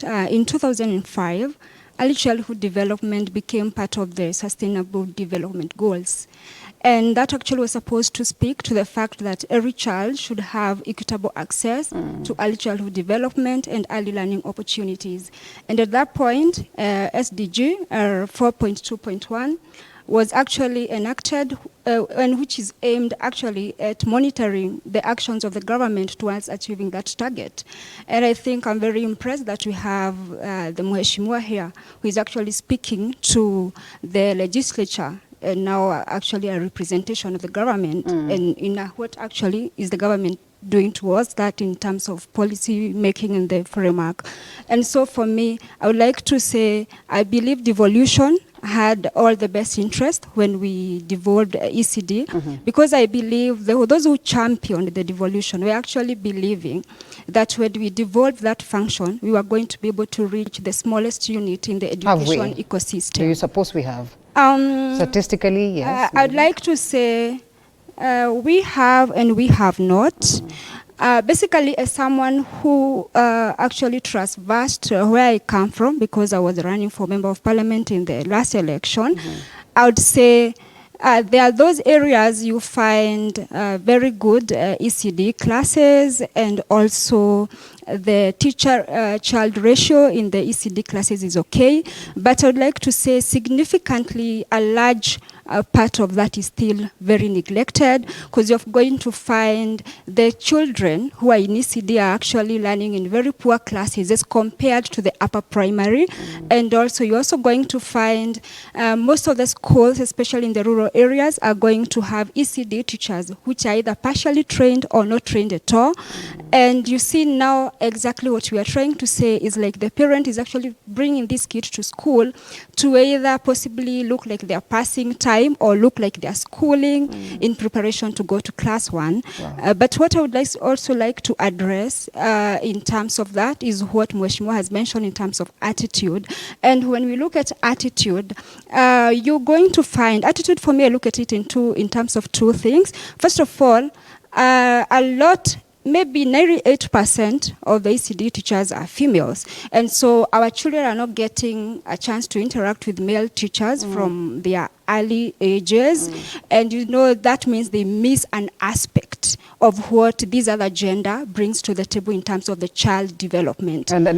in 2005, early childhood development became part of the Sustainable Development Goals. And that actually was supposed to speak to the fact that every child should have equitable access to early childhood development and early learning opportunities. And at that point, SDG 4.2.1 was actually enacted, and which is aimed actually at monitoring the actions of the government towards achieving that target. And I think I'm very impressed that we have the Mheshimiwa here, who is actually speaking to the legislature, and now actually a representation of the government, and in what actually is the government doing towards that in terms of policy making in the framework. And so for me, I would like to say, I believe devolution had all the best interest when we devolved ECD, because I believe those who championed the devolution were actually believing that when we devolved that function, we were going to be able to reach the smallest unit in the education ecosystem. Do you suppose we have? Statistically, yes. I'd like to say we have and we have not. Basically, as someone who actually traversed where I come from, because I was running for Member of Parliament in the last election, I would say there are those areas you find very good ECD classes, and also the teacher-child ratio in the ECD classes is okay. But I would like to say significantly a large part of that is still very neglected, because you're going to find the children who are in ECD are actually learning in very poor classes as compared to the upper primary. And also you're also going to find most of the schools, especially in the rural areas, are going to have ECD teachers which are either partially trained or not trained at all. And you see now exactly what we are trying to say is like the parent is actually bringing this kid to school to either possibly look like they're passing time or look like they're schooling in preparation to go to class 1. Wow. But what I would also like to address in terms of that is what Mheshimiwa has mentioned in terms of attitude. And when we look at attitude, you're going to find attitude, for me, I look at it in terms of two things. First of all, maybe 98% of the ECD teachers are females. And so our children are not getting a chance to interact with male teachers from their early ages. And you know, that means they miss an aspect of what this other gender brings to the table in terms of the child development. And the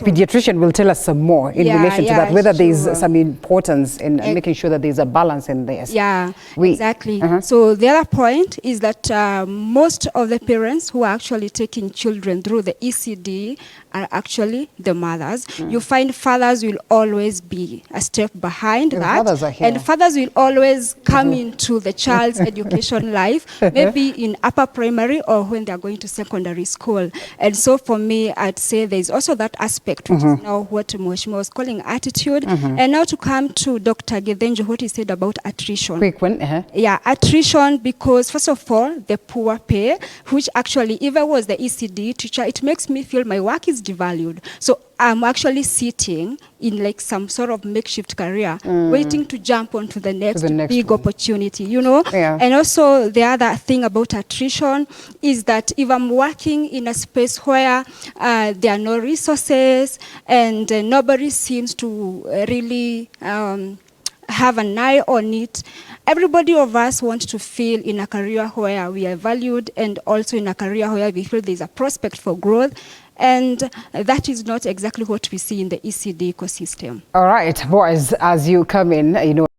pediatrician will tell us some more in relation to that, whether there is some importance in making sure that there is a balance in this. Yeah, exactly. So the other point is that most of the parents who are actually taking children through the ECD are actually the mothers. You find fathers will always be a step behind that. And fathers will always come into the child's education life, maybe in upper primary or when they're going to secondary school. And so for me, I'd say there's also that aspect, which is now what Mheshimiwa was calling attitude. And now to come to Dr. Githanga Njeri, what he said about attrition. Quick one. Yeah, attrition, because first of all, the poor pay, which actually, if I was the ECD teacher, it makes me feel my work is devalued. So I'm actually sitting in like some sort of makeshift career, waiting to jump onto the next big opportunity, you know? And also the other thing about attrition is that if I'm working in a space where there are no resources and nobody seems to really have an eye on it, everybody of us wants to feel in a career where we are valued, and also in a career where we feel there's a prospect for growth. And that is not exactly what we see in the ECD ecosystem. All right, boys, as you come in, you know,